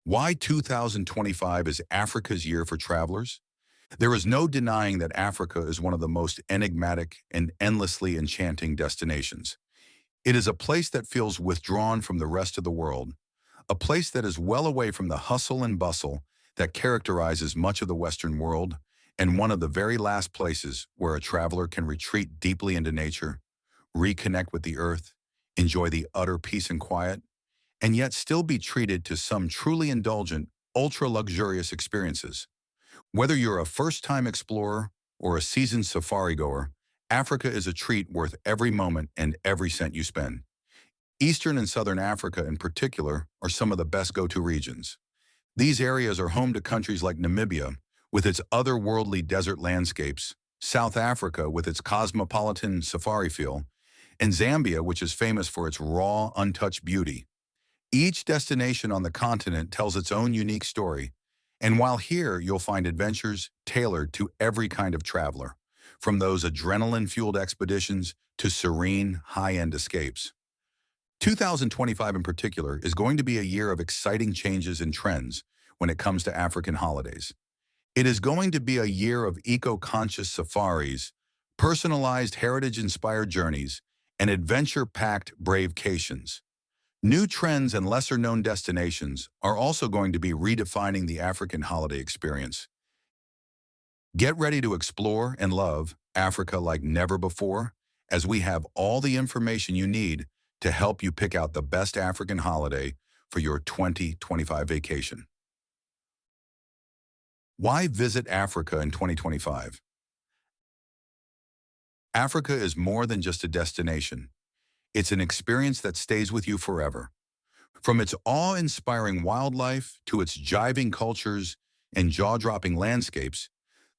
Why 2025 is Africa's year for travelers? There is no denying that Africa is one of the most enigmatic and endlessly enchanting destinations. It is a place that feels withdrawn from the rest of the world, a place that is well away from the hustle and bustle that characterizes much of the Western world, and one of the very last places where a traveler can retreat deeply into nature, reconnect with the earth, enjoy the utter peace and quiet, and yet still be treated to some truly indulgent, ultra-luxurious experiences. Whether you're a first-time explorer or a seasoned safari goer, Africa is a treat worth every moment and every cent you spend. Eastern and Southern Africa in particular are some of the best go-to regions. These areas are home to countries like Namibia, with its otherworldly desert landscapes, South Africa with its cosmopolitan safari feel, and Zambia, which is famous for its raw, untouched beauty. Each destination on the continent tells its own unique story, and while here you'll find adventures tailored to every kind of traveler, from those adrenaline-fueled expeditions to serene, high-end escapes. 2025 in particular is going to be a year of exciting changes and trends when it comes to African holidays. It is going to be a year of eco-conscious safaris, personalized heritage-inspired journeys, and adventure-packed bravecations. New trends and lesser-known destinations are also going to be redefining the African holiday experience. Get ready to explore and love Africa like never before, as we have all the information you need to help you pick out the best African holiday for your 2025 vacation. Why visit Africa in 2025? Africa is more than just a destination. It's an experience that stays with you forever. From its awe-inspiring wildlife to its jiving cultures and jaw-dropping landscapes,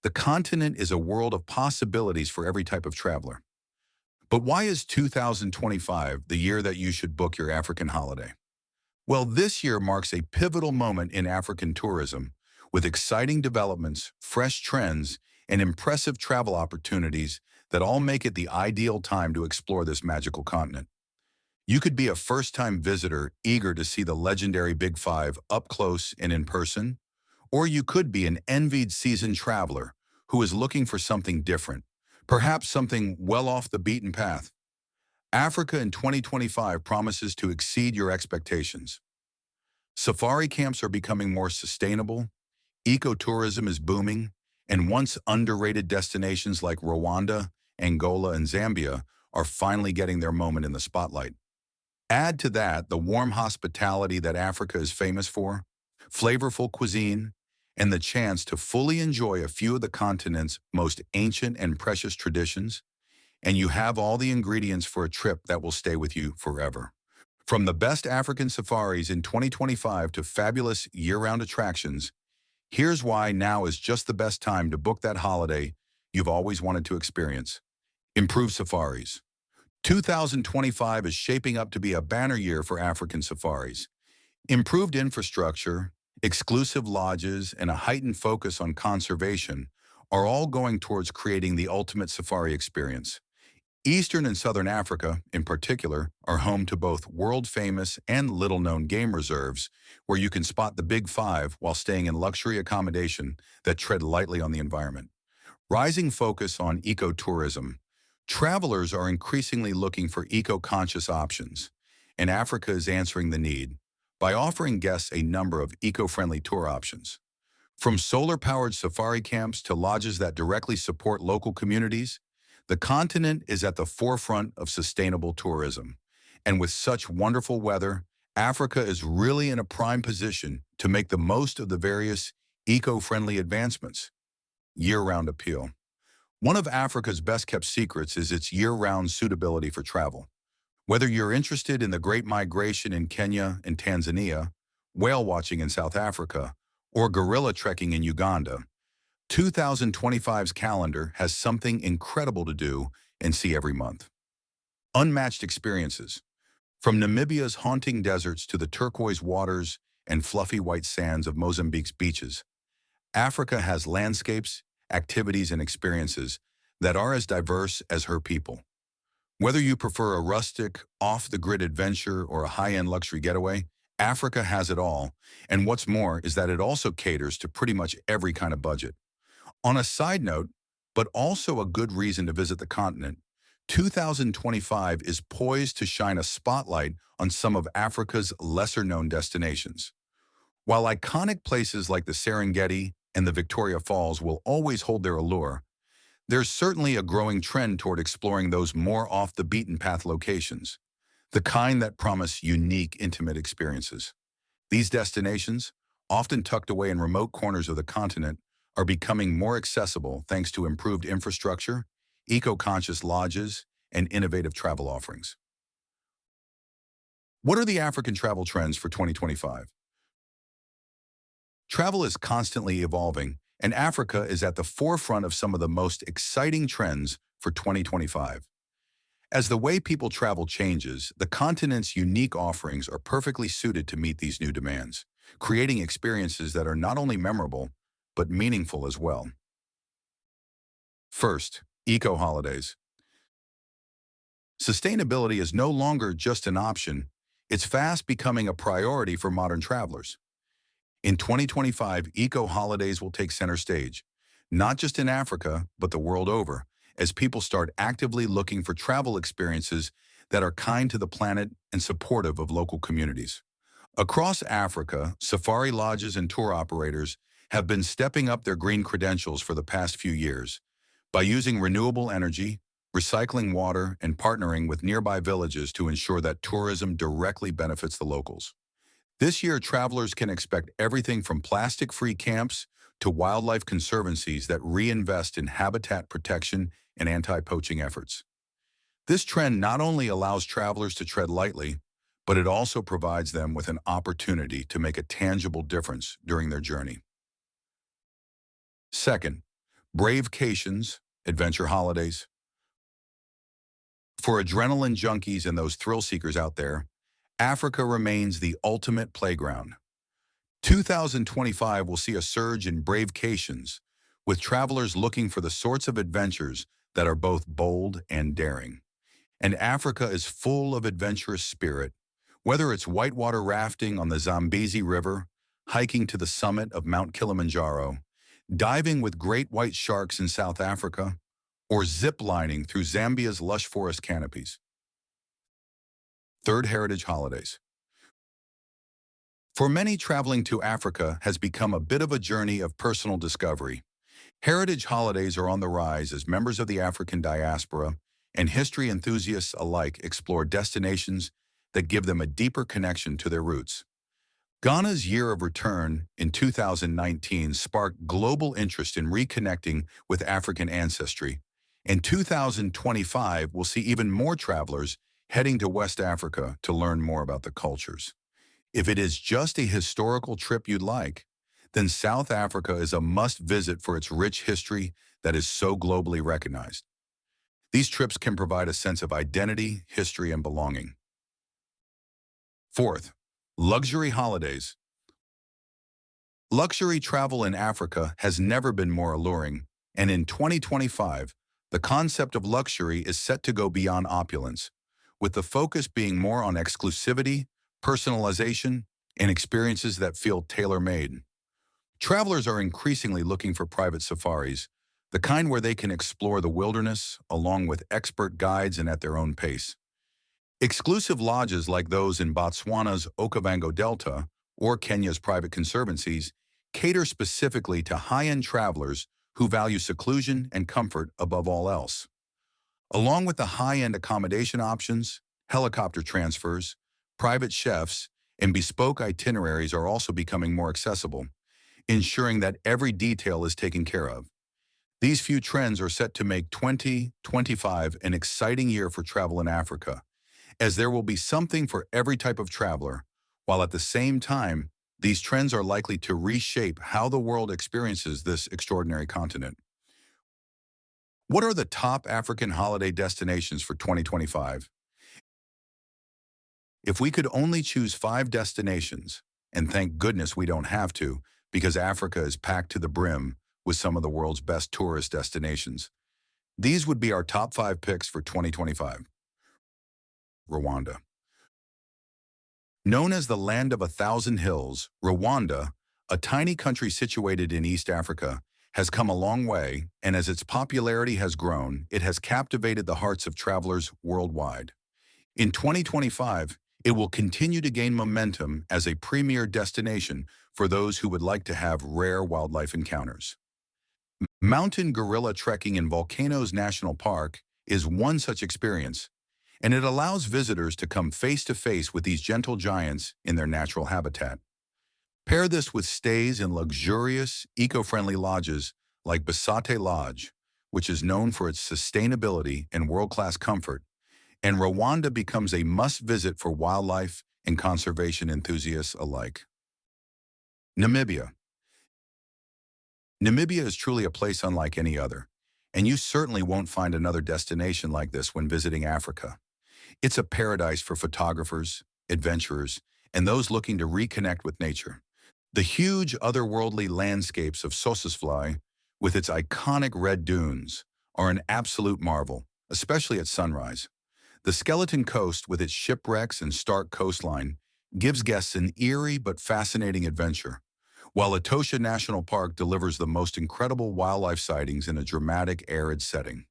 the continent is a world of possibilities for every type of traveler. But why is 2025 the year that you should book your African holiday? Well, this year marks a pivotal moment in African tourism, with exciting developments, fresh trends, and impressive travel opportunities that all make it the ideal time to explore this magical continent. You could be a first-time visitor eager to see the legendary Big Five up close and in person, or you could be an envied seasoned traveler who is looking for something different, perhaps something well off the beaten path. Africa in 2025 promises to exceed your expectations. Safari camps are becoming more sustainable, ecotourism is booming, and once underrated destinations like Rwanda, Angola, and Zambia are finally getting their moment in the spotlight. Add to that the warm hospitality that Africa is famous for, flavorful cuisine, and the chance to fully enjoy a few of the continent's most ancient and precious traditions, and you have all the ingredients for a trip that will stay with you forever. From the best African safaris in 2025 to fabulous year-round attractions, here's why now is just the best time to book that holiday you've always wanted to experience. Improve safaris. 2025 is shaping up to be a banner year for African safaris. Improved infrastructure, exclusive lodges, and a heightened focus on conservation are all going towards creating the ultimate safari experience. Eastern and Southern Africa, in particular, are home to both world-famous and little-known game reserves, where you can spot the Big Five while staying in luxury accommodation that tread lightly on the environment. Rising focus on ecotourism. Travelers are increasingly looking for eco-conscious options, and Africa is answering the need by offering guests a number of eco-friendly tour options. From solar-powered safari camps to lodges that directly support local communities, the continent is at the forefront of sustainable tourism. And with such wonderful weather, Africa is really in a prime position to make the most of the various eco-friendly advancements. Year-round appeal. One of Africa's best-kept secrets is its year-round suitability for travel. Whether you're interested in the Great Migration in Kenya and Tanzania, whale watching in South Africa, or gorilla trekking in Uganda, 2025's calendar has something incredible to do and see every month. Unmatched experiences. From Namibia's haunting deserts to the turquoise waters and fluffy white sands of Mozambique's beaches, Africa has landscapes, activities, and experiences that are as diverse as her people. Whether you prefer a rustic, off-the-grid adventure or a high-end luxury getaway, Africa has it all, and what's more is that it also caters to pretty much every kind of budget. On a side note, but also a good reason to visit the continent, 2025 is poised to shine a spotlight on some of Africa's lesser-known destinations. While iconic places like the Serengeti and the Victoria Falls will always hold their allure, there's certainly a growing trend toward exploring those more off-the-beaten-path locations, the kind that promise unique, intimate experiences. These destinations, often tucked away in remote corners of the continent, are becoming more accessible thanks to improved infrastructure, eco-conscious lodges, and innovative travel offerings. What are the African travel trends for 2025? Travel is constantly evolving, and Africa is at the forefront of some of the most exciting trends for 2025. As the way people travel changes, the continent's unique offerings are perfectly suited to meet these new demands, creating experiences that are not only memorable, but meaningful as well. First, eco-holidays. Sustainability is no longer just an option, it's fast becoming a priority for modern travelers. In 2025, eco-holidays will take center stage, not just in Africa, but the world over, as people start actively looking for travel experiences that are kind to the planet and supportive of local communities. Across Africa, safari lodges and tour operators have been stepping up their green credentials for the past few years by using renewable energy, recycling water, and partnering with nearby villages to ensure that tourism directly benefits the locals. This year, travelers can expect everything from plastic-free camps to wildlife conservancies that reinvest in habitat protection and anti-poaching efforts. This trend not only allows travelers to tread lightly, but it also provides them with an opportunity to make a tangible difference during their journey. Second, bravecations, adventure holidays. For adrenaline junkies and those thrill seekers out there, Africa remains the ultimate playground. 2025 will see a surge in bravecations, with travelers looking for the sorts of adventures that are both bold and daring. And Africa is full of adventurous spirit, whether it's whitewater rafting on the Zambezi River, hiking to the summit of Mount Kilimanjaro, diving with great white sharks in South Africa, or zip-lining through Zambia's lush forest canopies. Third, heritage holidays. For many, traveling to Africa has become a bit of a journey of personal discovery. Heritage holidays are on the rise as members of the African diaspora and history enthusiasts alike explore destinations that give them a deeper connection to their roots. Ghana's Year of Return in 2019 sparked global interest in reconnecting with African ancestry, and 2025 will see even more travelers heading to West Africa to learn more about the cultures. If it is just a historical trip you'd like, then South Africa is a must-visit for its rich history that is so globally recognized. These trips can provide a sense of identity, history, and belonging. Fourth, luxury holidays. Luxury travel in Africa has never been more alluring, and in 2025, the concept of luxury is set to go beyond opulence, with the focus being more on exclusivity, personalization, and experiences that feel tailor-made. Travelers are increasingly looking for private safaris, the kind where they can explore the wilderness along with expert guides and at their own pace. Exclusive lodges like those in Botswana's Okavango Delta or Kenya's private conservancies cater specifically to high-end travelers who value seclusion and comfort above all else. Along with the high-end accommodation options, helicopter transfers, private chefs, and bespoke itineraries are also becoming more accessible, ensuring that every detail is taken care of. These few trends are set to make 2025 an exciting year for travel in Africa, as there will be something for every type of traveler, while at the same time, these trends are likely to reshape how the world experiences this extraordinary continent. What are the top African holiday destinations for 2025? If we could only choose 5 destinations, and thank goodness we don't have to, because Africa is packed to the brim with some of the world's best tourist destinations, these would be our top 5 picks for 2025. Rwanda. Known as the Land of a Thousand Hills, Rwanda, a tiny country situated in East Africa, has come a long way, and as its popularity has grown, it has captivated the hearts of travelers worldwide. In 2025, it will continue to gain momentum as a premier destination for those who would like to have rare wildlife encounters. Mountain gorilla trekking in Volcanoes National Park is one such experience, and it allows visitors to come face to face with these gentle giants in their natural habitat. Pair this with stays in luxurious, eco-friendly lodges like Basate Lodge, which is known for its sustainability and world-class comfort, and Rwanda becomes a must-visit for wildlife and conservation enthusiasts alike. Namibia. Namibia is truly a place unlike any other, and you certainly won't find another destination like this when visiting Africa. It's a paradise for photographers, adventurers, and those looking to reconnect with nature. The huge otherworldly landscapes of Sossusvlei, with its iconic red dunes, are an absolute marvel, especially at sunrise. The Skeleton Coast, with its shipwrecks and stark coastline, gives guests an eerie but fascinating adventure, while Etosha National Park delivers the most incredible wildlife sightings in a dramatic, arid setting.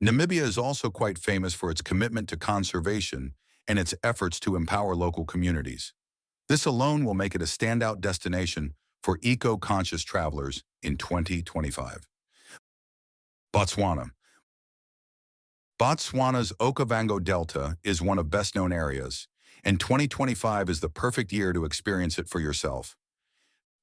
Namibia is also quite famous for its commitment to conservation and its efforts to empower local communities. This alone will make it a standout destination for eco-conscious travelers in 2025. Botswana. Botswana's Okavango Delta is one of best-known areas, and 2025 is the perfect year to experience it for yourself.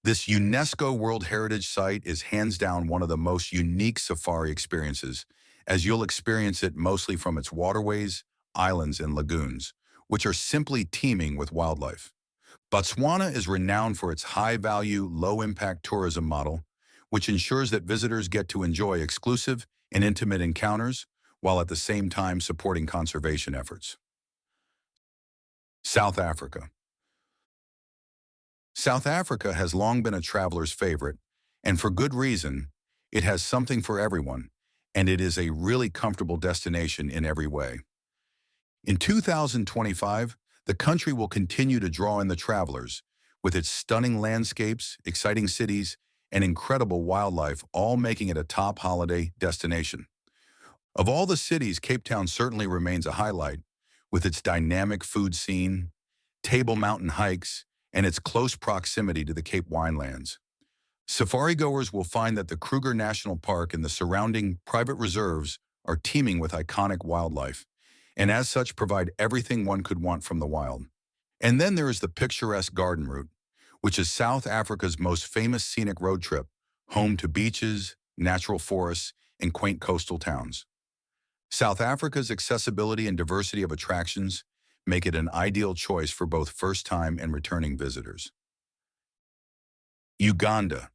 This UNESCO World Heritage Site is hands down one of the most unique safari experiences, as you'll experience it mostly from its waterways, islands, and lagoons, which are simply teeming with wildlife. Botswana is renowned for its high-value, low-impact tourism model, which ensures that visitors get to enjoy exclusive and intimate encounters while at the same time supporting conservation efforts. South Africa. South Africa has long been a traveler's favorite, and for good reason. It has something for everyone, and it is a really comfortable destination in every way. In 2025, the country will continue to draw in the travelers, with its stunning landscapes, exciting cities, and incredible wildlife, all making it a top holiday destination. Of all the cities, Cape Town certainly remains a highlight, with its dynamic food scene, Table Mountain hikes, and its close proximity to the Cape Winelands. Safari goers will find that the Kruger National Park and the surrounding private reserves are teeming with iconic wildlife, and as such provide everything one could want from the wild. And then there is the picturesque Garden Route, which is South Africa's most famous scenic road trip, home to beaches, natural forests, and quaint coastal towns. South Africa's accessibility and diversity of attractions make it an ideal choice for both first-time and returning visitors. Uganda.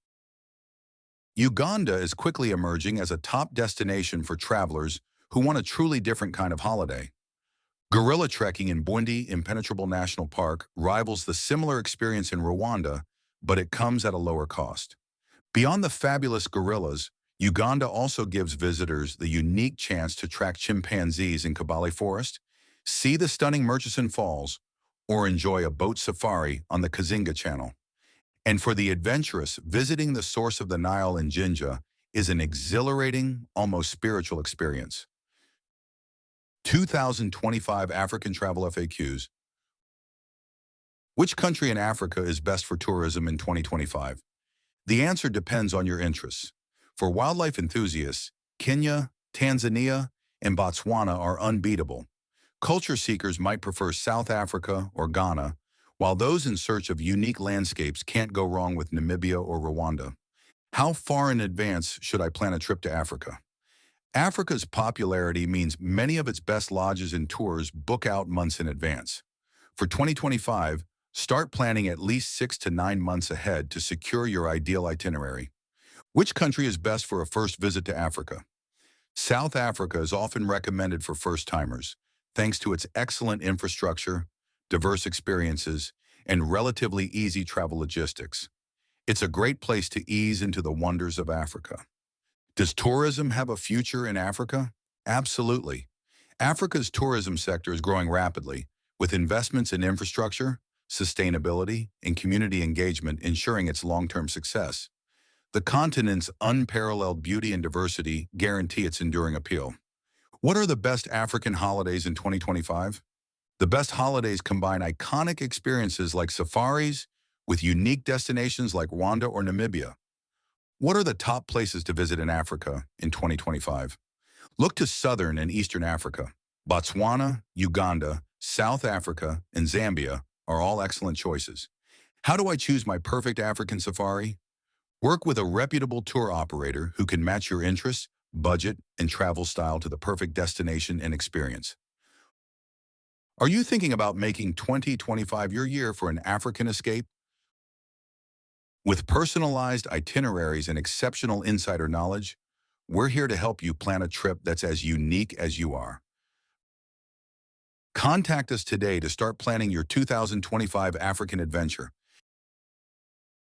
Uganda is quickly emerging as a top destination for travelers who want a truly different kind of holiday. Gorilla trekking in Bwindi Impenetrable National Park rivals the similar experience in Rwanda, but it comes at a lower cost. Beyond the fabulous gorillas, Uganda also gives visitors the unique chance to track chimpanzees in Kabale Forest, see the stunning Murchison Falls, or enjoy a boat safari on the Kazinga Channel. And for the adventurous, visiting the source of the Nile in Jinja is an exhilarating, almost spiritual experience. 2025 African Travel FAQs. Which country in Africa is best for tourism in 2025? The answer depends on your interests. For wildlife enthusiasts, Kenya, Tanzania, and Botswana are unbeatable. Culture seekers might prefer South Africa or Ghana, while those in search of unique landscapes can't go wrong with Namibia or Rwanda. How far in advance should I plan a trip to Africa? Africa's popularity means many of its best lodges and tours book out months in advance. For 2025, start planning at least 6 to 9 months ahead to secure your ideal itinerary. Which country is best for a first visit to Africa? South Africa is often recommended for first-timers, thanks to its excellent infrastructure, diverse experiences, and relatively easy travel logistics. It's a great place to ease into the wonders of Africa. Does tourism have a future in Africa? Absolutely. Africa's tourism sector is growing rapidly, with investments in infrastructure, sustainability, and community engagement, ensuring its long-term success. The continent's unparalleled beauty and diversity guarantee its enduring appeal. What are the best African holidays in 2025? The best holidays combine iconic experiences like safaris with unique destinations like Rwanda or Namibia. What are the top places to visit in Africa in 2025? Look to Southern and Eastern Africa. Botswana, Uganda, South Africa, and Zambia are all excellent choices. How do I choose my perfect African safari? Work with a reputable tour operator who can match your interests, budget, and travel style to the perfect destination and experience. Are you thinking about making 2025 your year for an African escape? With personalized itineraries and exceptional insider knowledge, we're here to help you plan a trip that's as unique as you are. Contact us today to start planning your 2025 African adventure.